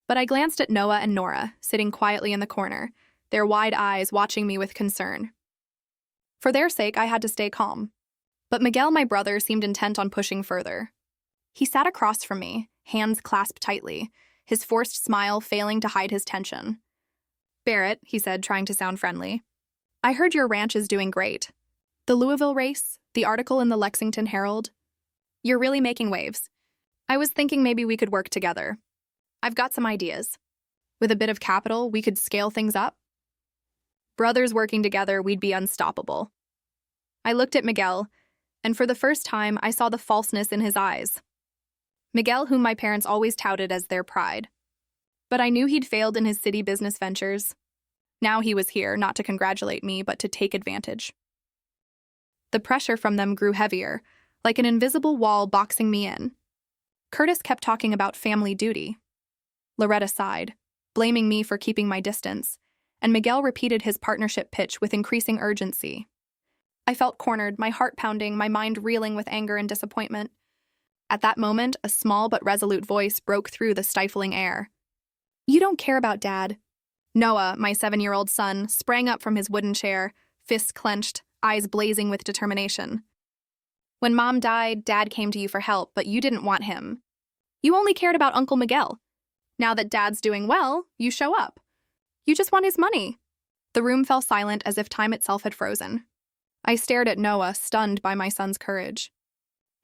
But I glanced at Noah and Nora, sitting quietly in the corner, their wide eyes watching me with concern. For their sake, I had to stay calm. But Miguel, my brother, seemed intent on pushing further. He sat across from me, hands clasped tightly, his forced smile failing to hide his tension. Barrett, he said, trying to sound friendly, I heard your ranch is doing great. The Louisville race, the article in the Lexington Herald. You're really making waves. I was thinking maybe we could work together. I've got some ideas. With a bit of capital, we could scale things up. Brothers working together, we'd be unstoppable. I looked at Miguel, and for the first time, I saw the falseness in his eyes. Miguel, whom my parents always touted as their pride. But I knew he'd failed in his city business ventures. Now he was here, not to congratulate me, but to take advantage. The pressure from them grew heavier, like an invisible wall boxing me in. Curtis kept talking about family duty. Loretta sighed, blaming me for keeping my distance, and Miguel repeated his partnership pitch with increasing urgency. I felt cornered, my heart pounding, my mind reeling with anger and disappointment. At that moment, a small but resolute voice broke through the stifling air. You don't care about Dad. Noah, my 7-year-old son, sprang up from his wooden chair, fists clenched, eyes blazing with determination. When Mom died, Dad came to you for help, but you didn't want him. You only cared about Uncle Miguel. Now that Dad's doing well, you show up. You just want his money. The room fell silent as if time itself had frozen. I stared at Noah, stunned by my son's courage.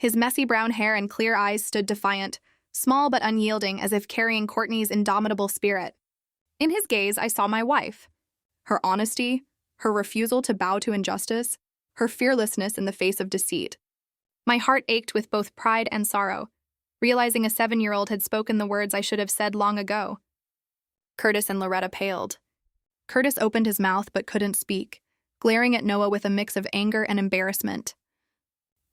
His messy brown hair and clear eyes stood defiant, small but unyielding, as if carrying Courtney's indomitable spirit. In his gaze, I saw my wife. Her honesty, her refusal to bow to injustice, her fearlessness in the face of deceit. My heart ached with both pride and sorrow, realizing a 7-year-old had spoken the words I should have said long ago. Curtis and Loretta paled. Curtis opened his mouth but couldn't speak, glaring at Noah with a mix of anger and embarrassment.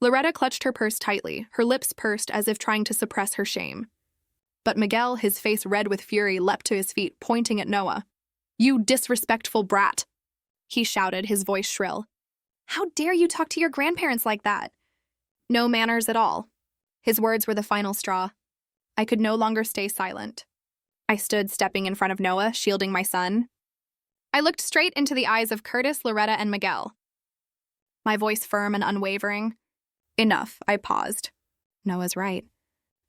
Loretta clutched her purse tightly, her lips pursed as if trying to suppress her shame. But Miguel, his face red with fury, leapt to his feet, pointing at Noah. "You disrespectful brat!" he shouted, his voice shrill. "How dare you talk to your grandparents like that?" "No manners at all." His words were the final straw. I could no longer stay silent. I stood stepping in front of Noah, shielding my son. I looked straight into the eyes of Curtis, Loretta, and Miguel. My voice firm and unwavering. "Enough," I paused. Noah's right.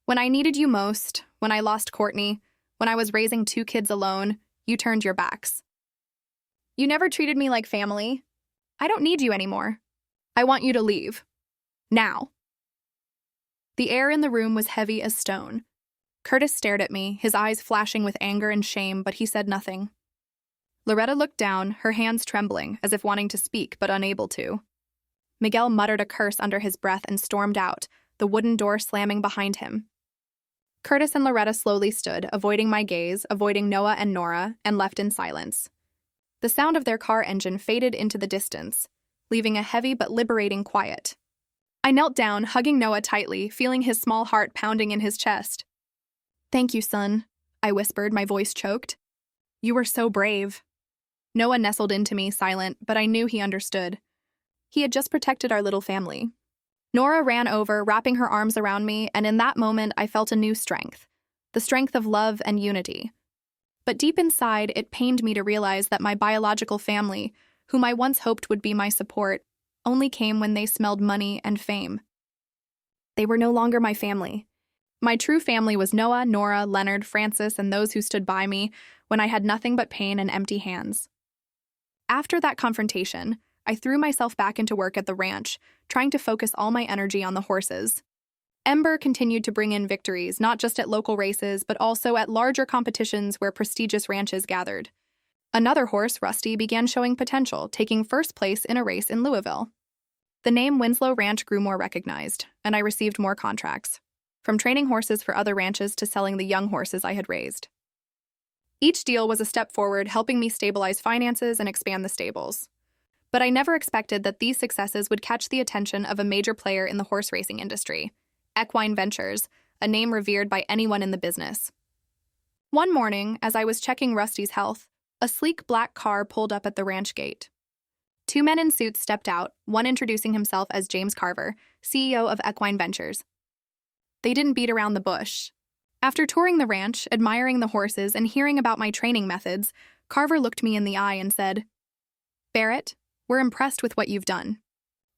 When I needed you most, when I lost Courtney, when I was raising 2 kids alone, you turned your backs. You never treated me like family. I don't need you anymore. I want you to leave. Now." The air in the room was heavy as stone. Curtis stared at me, his eyes flashing with anger and shame, but he said nothing. Loretta looked down, her hands trembling, as if wanting to speak but unable to. Miguel muttered a curse under his breath and stormed out, the wooden door slamming behind him. Curtis and Loretta slowly stood, avoiding my gaze, avoiding Noah and Nora, and left in silence. The sound of their car engine faded into the distance, leaving a heavy but liberating quiet. I knelt down, hugging Noah tightly, feeling his small heart pounding in his chest. "Thank you, son," I whispered, my voice choked. "You were so brave." Noah nestled into me, silent, but I knew he understood. He had just protected our little family. Nora ran over, wrapping her arms around me, and in that moment I felt a new strength, the strength of love and unity. But deep inside, it pained me to realize that my biological family, whom I once hoped would be my support, only came when they smelled money and fame. They were no longer my family. My true family was Noah, Nora, Leonard, Francis, and those who stood by me when I had nothing but pain and empty hands. After that confrontation, I threw myself back into work at the ranch, trying to focus all my energy on the horses. Ember continued to bring in victories, not just at local races, but also at larger competitions where prestigious ranches gathered. Another horse, Rusty, began showing potential, taking first place in a race in Louisville. The name Winslow Ranch grew more recognized, and I received more contracts, from training horses for other ranches to selling the young horses I had raised. Each deal was a step forward, helping me stabilize finances and expand the stables. But I never expected that these successes would catch the attention of a major player in the horse racing industry, Equine Ventures, a name revered by anyone in the business. One morning, as I was checking Rusty's health, a sleek black car pulled up at the ranch gate. 2 men in suits stepped out, one introducing himself as James Carver, CEO of Equine Ventures. They didn't beat around the bush. After touring the ranch, admiring the horses, and hearing about my training methods, Carver looked me in the eye and said, "Barrett, we're impressed with what you've done.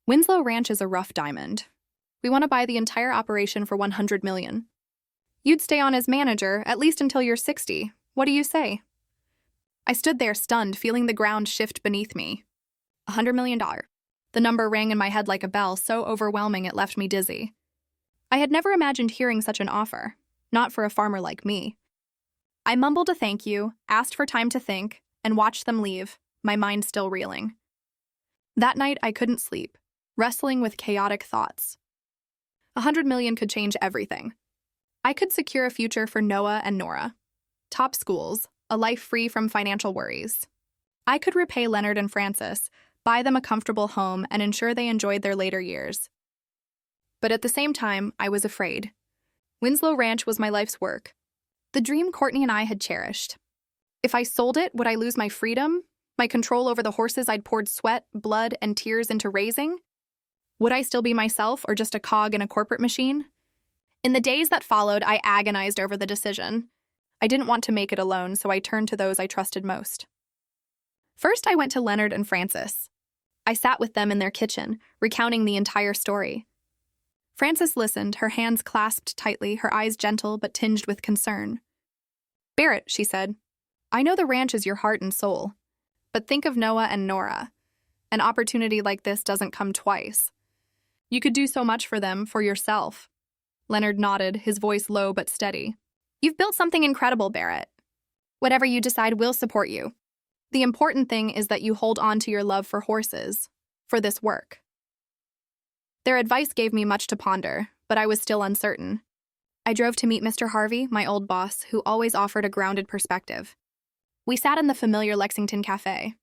Winslow Ranch is a rough diamond. We want to buy the entire operation for $100 million. You'd stay on as manager, at least until you're 60. What do you say?" I stood there stunned, feeling the ground shift beneath me. $100 million. The number rang in my head like a bell, so overwhelming it left me dizzy. I had never imagined hearing such an offer, not for a farmer like me. I mumbled a thank you, asked for time to think, and watched them leave, my mind still reeling. That night I couldn't sleep, wrestling with chaotic thoughts. $100 million could change everything. I could secure a future for Noah and Nora, top schools, a life free from financial worries. I could repay Leonard and Francis, buy them a comfortable home, and ensure they enjoyed their later years. But at the same time, I was afraid. Winslow Ranch was my life's work, the dream Courtney and I had cherished. If I sold it, would I lose my freedom, my control over the horses I'd poured sweat, blood, and tears into raising? Would I still be myself or just a cog in a corporate machine? In the days that followed, I agonized over the decision. I didn't want to make it alone, so I turned to those I trusted most. First, I went to Leonard and Francis. I sat with them in their kitchen, recounting the entire story. Frances listened, her hands clasped tightly, her eyes gentle but tinged with concern. "Barrett," she said, "I know the ranch is your heart and soul, but think of Noah and Nora. An opportunity like this doesn't come twice. You could do so much for them, for yourself." Leonard nodded, his voice low but steady. "You've built something incredible, Barrett. Whatever you decide, we'll support you. The important thing is that you hold on to your love for horses, for this work." Their advice gave me much to ponder, but I was still uncertain. I drove to meet Mr. Harvey, my old boss, who always offered a grounded perspective. We sat in the familiar Lexington Cafe.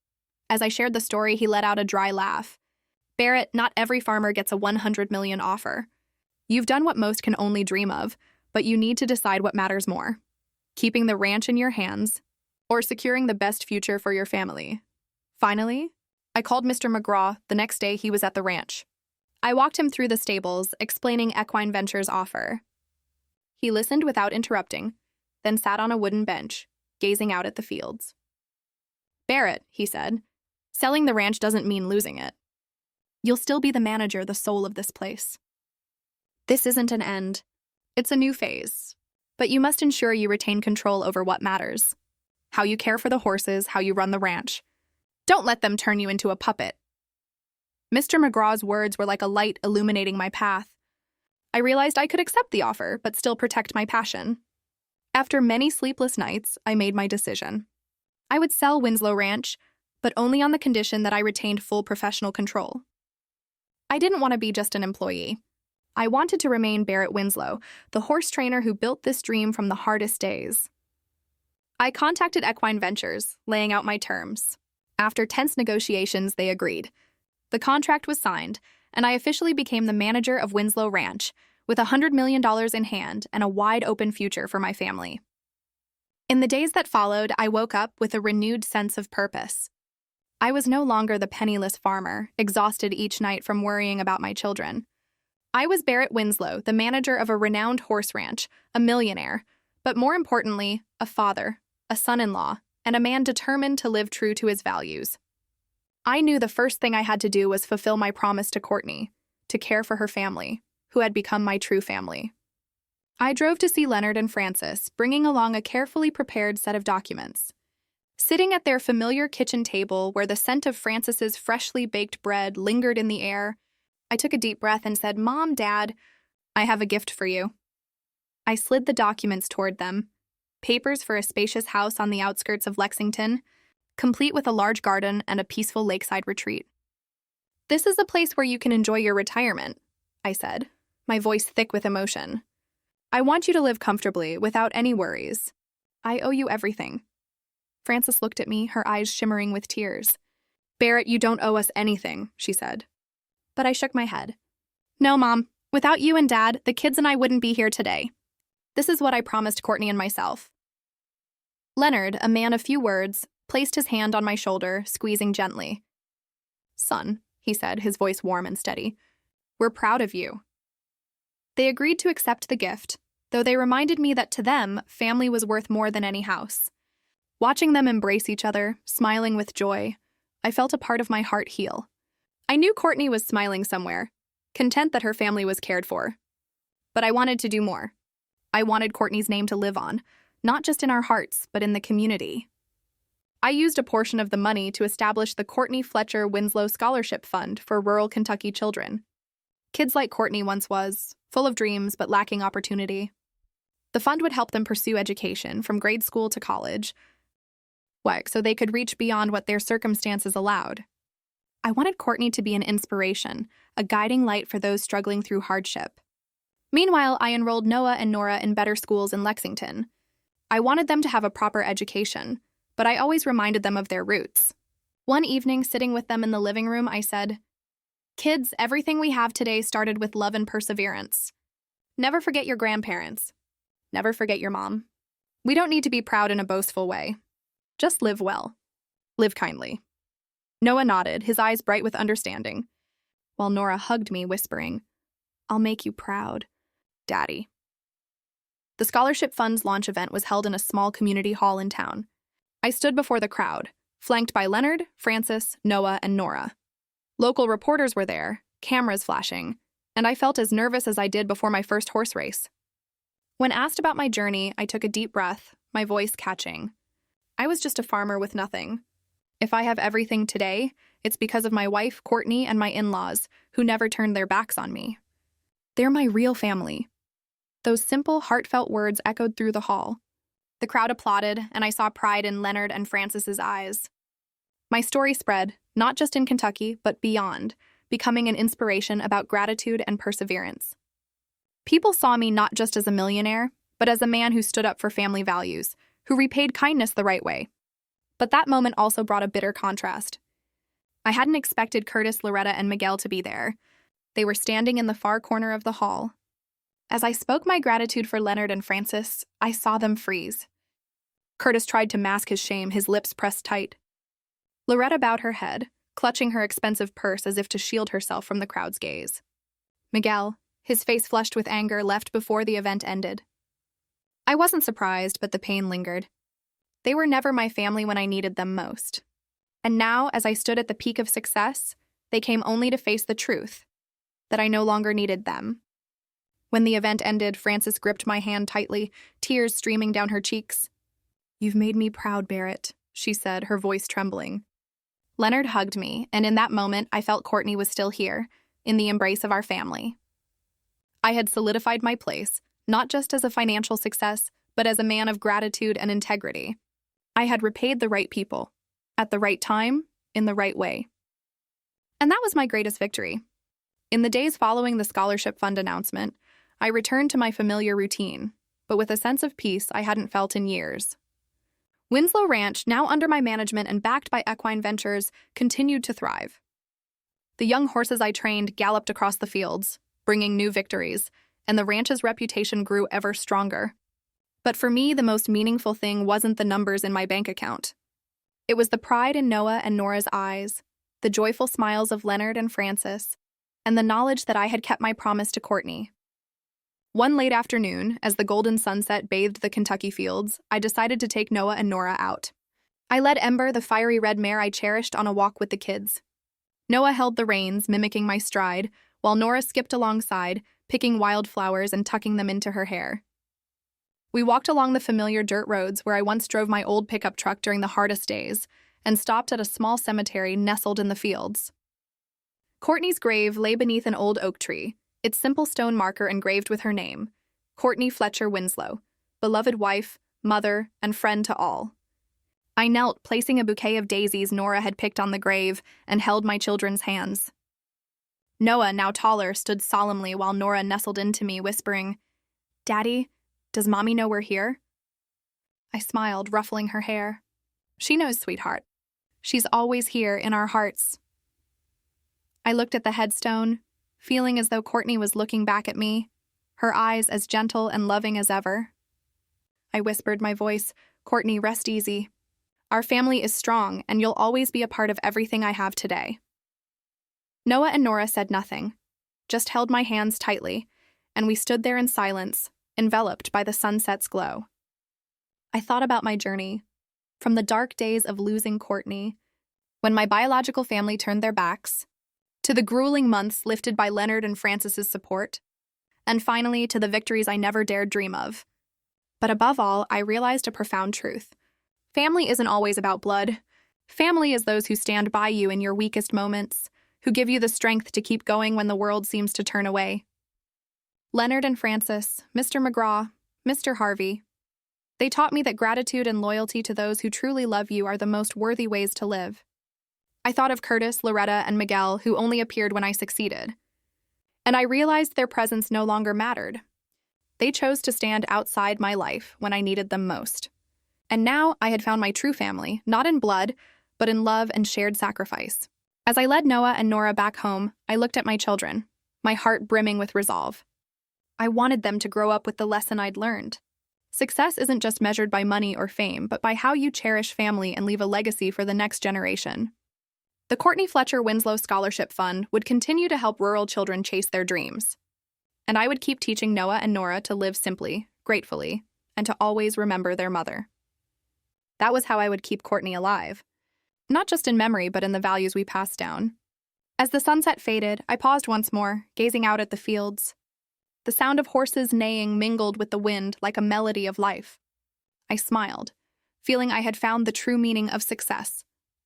As I shared the story, he let out a dry laugh. "Barrett, not every farmer gets a $100 million offer. You've done what most can only dream of, but you need to decide what matters more: keeping the ranch in your hands or securing the best future for your family. Finally, I called Mr. McGraw the next day he was at the ranch. I walked him through the stables, explaining Equine Ventures' offer. He listened without interrupting, then sat on a wooden bench, gazing out at the fields. "Barrett," he said, "selling the ranch doesn't mean losing it. You'll still be the manager, the soul of this place. This isn't an end. It's a new phase. But you must ensure you retain control over what matters: how you care for the horses, how you run the ranch. Don't let them turn you into a puppet." Mr. McGraw's words were like a light illuminating my path. I realized I could accept the offer, but still protect my passion. After many sleepless nights, I made my decision. I would sell Winslow Ranch, but only on the condition that I retained full professional control. I didn't want to be just an employee. I wanted to remain Barrett Winslow, the horse trainer who built this dream from the hardest days. I contacted Equine Ventures, laying out my terms. After tense negotiations, they agreed. The contract was signed, and I officially became the manager of Winslow Ranch, with $100 million in hand and a wide-open future for my family. In the days that followed, I woke up with a renewed sense of purpose. I was no longer the penniless farmer, exhausted each night from worrying about my children. I was Barrett Winslow, the manager of a renowned horse ranch, a millionaire, but more importantly, a father, a son-in-law, and a man determined to live true to his values. I knew the first thing I had to do was fulfill my promise to Courtney, to care for her family, who had become my true family. I drove to see Leonard and Francis, bringing along a carefully prepared set of documents. Sitting at their familiar kitchen table where the scent of Francis's freshly baked bread lingered in the air, I took a deep breath and said, "Mom, Dad, I have a gift for you." I slid the documents toward them, papers for a spacious house on the outskirts of Lexington, complete with a large garden and a peaceful lakeside retreat. "This is a place where you can enjoy your retirement," I said, my voice thick with emotion. "I want you to live comfortably, without any worries. I owe you everything." Frances looked at me, her eyes shimmering with tears. "Barrett, you don't owe us anything," she said. But I shook my head. "No, Mom. Without you and Dad, the kids and I wouldn't be here today. This is what I promised Courtney and myself." Leonard, a man of few words, placed his hand on my shoulder, squeezing gently. "Son," he said, his voice warm and steady, "we're proud of you." They agreed to accept the gift, though they reminded me that to them, family was worth more than any house. Watching them embrace each other, smiling with joy, I felt a part of my heart heal. I knew Courtney was smiling somewhere, content that her family was cared for. But I wanted to do more. I wanted Courtney's name to live on, not just in our hearts, but in the community. I used a portion of the money to establish the Courtney Fletcher Winslow Scholarship Fund for rural Kentucky children. Kids like Courtney once was, full of dreams but lacking opportunity. The fund would help them pursue education from grade school to college, so they could reach beyond what their circumstances allowed. I wanted Courtney to be an inspiration, a guiding light for those struggling through hardship. Meanwhile, I enrolled Noah and Nora in better schools in Lexington. I wanted them to have a proper education, but I always reminded them of their roots. One evening, sitting with them in the living room, I said, "Kids, everything we have today started with love and perseverance. Never forget your grandparents. Never forget your mom. We don't need to be proud in a boastful way. Just live well. Live kindly." Noah nodded, his eyes bright with understanding, while Nora hugged me, whispering, "I'll make you proud, Daddy." The Scholarship Fund's launch event was held in a small community hall in town. I stood before the crowd, flanked by Leonard, Francis, Noah, and Nora. Local reporters were there, cameras flashing, and I felt as nervous as I did before my first horse race. When asked about my journey, I took a deep breath, my voice catching. I was just a farmer with nothing. If I have everything today, it's because of my wife, Courtney, and my in-laws, who never turned their backs on me. They're my real family. Those simple, heartfelt words echoed through the hall. The crowd applauded, and I saw pride in Leonard and Francis's eyes. My story spread, not just in Kentucky, but beyond, becoming an inspiration about gratitude and perseverance. People saw me not just as a millionaire, but as a man who stood up for family values, who repaid kindness the right way. But that moment also brought a bitter contrast. I hadn't expected Curtis, Loretta, and Miguel to be there. They were standing in the far corner of the hall. As I spoke my gratitude for Leonard and Francis, I saw them freeze. Curtis tried to mask his shame, his lips pressed tight. Loretta bowed her head, clutching her expensive purse as if to shield herself from the crowd's gaze. Miguel, his face flushed with anger, left before the event ended. I wasn't surprised, but the pain lingered. They were never my family when I needed them most. And now, as I stood at the peak of success, they came only to face the truth, that I no longer needed them. When the event ended, Frances gripped my hand tightly, tears streaming down her cheeks. "You've made me proud, Barrett," she said, her voice trembling. Leonard hugged me, and in that moment, I felt Courtney was still here, in the embrace of our family. I had solidified my place, not just as a financial success, but as a man of gratitude and integrity. I had repaid the right people, at the right time, in the right way. And that was my greatest victory. In the days following the scholarship fund announcement, I returned to my familiar routine, but with a sense of peace I hadn't felt in years. Winslow Ranch, now under my management and backed by equine ventures, continued to thrive. The young horses I trained galloped across the fields, bringing new victories, and the ranch's reputation grew ever stronger. But for me, the most meaningful thing wasn't the numbers in my bank account. It was the pride in Noah and Nora's eyes, the joyful smiles of Leonard and Francis, and the knowledge that I had kept my promise to Courtney. One late afternoon, as the golden sunset bathed the Kentucky fields, I decided to take Noah and Nora out. I led Ember, the fiery red mare I cherished, on a walk with the kids. Noah held the reins, mimicking my stride, while Nora skipped alongside, picking wildflowers and tucking them into her hair. We walked along the familiar dirt roads where I once drove my old pickup truck during the hardest days, and stopped at a small cemetery nestled in the fields. Courtney's grave lay beneath an old oak tree, its simple stone marker engraved with her name, Courtney Fletcher Winslow, beloved wife, mother, and friend to all. I knelt, placing a bouquet of daisies Nora had picked on the grave, and held my children's hands. Noah, now taller, stood solemnly while Nora nestled into me, whispering, "Daddy, does Mommy know we're here?" I smiled, ruffling her hair. "She knows, sweetheart. She's always here in our hearts." I looked at the headstone, feeling as though Courtney was looking back at me, her eyes as gentle and loving as ever. I whispered, my voice, "Courtney, rest easy. Our family is strong, and you'll always be a part of everything I have today." Noah and Nora said nothing, just held my hands tightly, and we stood there in silence, enveloped by the sunset's glow. I thought about my journey, from the dark days of losing Courtney, when my biological family turned their backs, to the grueling months lifted by Leonard and Francis's support, and finally to the victories I never dared dream of. But above all, I realized a profound truth. Family isn't always about blood. Family is those who stand by you in your weakest moments, who give you the strength to keep going when the world seems to turn away. Leonard and Francis, Mr. McGraw, Mr. Harvey. They taught me that gratitude and loyalty to those who truly love you are the most worthy ways to live. I thought of Curtis, Loretta, and Miguel, who only appeared when I succeeded. And I realized their presence no longer mattered. They chose to stand outside my life when I needed them most. And now I had found my true family, not in blood, but in love and shared sacrifice. As I led Noah and Nora back home, I looked at my children, my heart brimming with resolve. I wanted them to grow up with the lesson I'd learned. Success isn't just measured by money or fame, but by how you cherish family and leave a legacy for the next generation. The Courtney Fletcher Winslow Scholarship Fund would continue to help rural children chase their dreams. And I would keep teaching Noah and Nora to live simply, gratefully, and to always remember their mother. That was how I would keep Courtney alive. Not just in memory, but in the values we passed down. As the sunset faded, I paused once more, gazing out at the fields. The sound of horses neighing mingled with the wind like a melody of life. I smiled, feeling I had found the true meaning of success,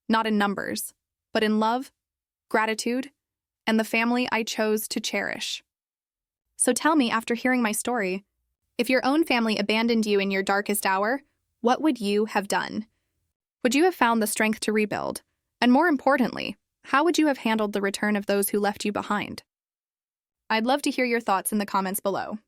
not in numbers, but in love, gratitude, and the family I chose to cherish. So tell me, after hearing my story, if your own family abandoned you in your darkest hour, what would you have done? Would you have found the strength to rebuild? And more importantly, how would you have handled the return of those who left you behind? I'd love to hear your thoughts in the comments below.